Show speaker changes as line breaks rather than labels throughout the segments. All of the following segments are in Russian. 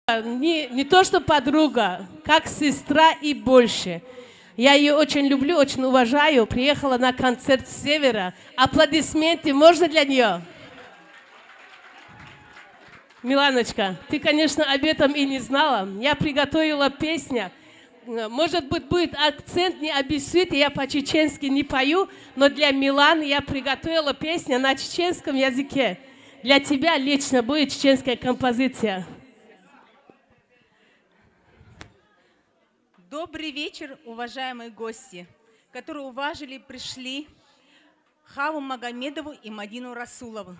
Не то, что подруга, как сестра и больше. Я ее очень люблю, очень уважаю. Приехала на концерт с севера. Аплодисменты можно для нее? Миланочка, ты, конечно, об этом и не знала. Я приготовила песню. Может быть, будет акцент, не обессудь, я по-чеченски не пою, но для Миланы я приготовила песню на чеченском языке. Для тебя лично будет чеченская композиция.
Добрый вечер, уважаемые гости, которые уважили, пришли Хаву Магомедову и Мадину Расулову.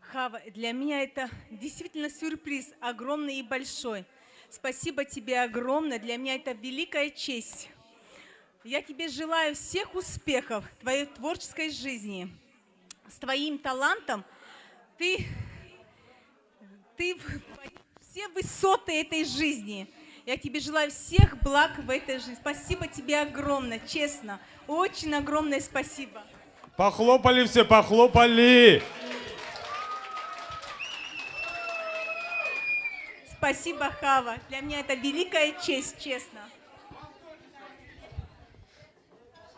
Хава, для меня это действительно сюрприз огромный и большой. Спасибо тебе огромное, для меня это великая честь. Я тебе желаю всех успехов в твоей творческой жизни. С твоим талантом ты все высоты этой жизни. Я тебе желаю всех благ в этой жизни. Спасибо тебе огромное, честно. Очень огромное спасибо.
Похлопали все, похлопали.
Спасибо, Хава. Для меня это великая честь, честно.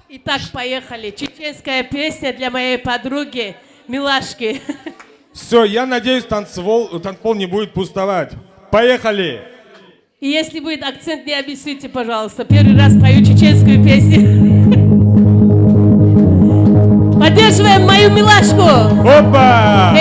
Итак, поехали. Чеченская песня для моей подруги Милашки.
Все, я надеюсь, танцпол не будет пустовать. Поехали.
И если будет акцент, не обессудьте, пожалуйста. Первый раз пою чеченскую песню. Поддерживаем мою Милашку.
Опа!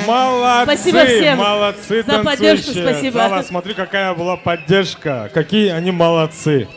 Молодцы,
Спасибо всем
молодцы,
за поддержку,
танцующие.
спасибо.
Зала, смотри, какая была поддержка. Какие они молодцы.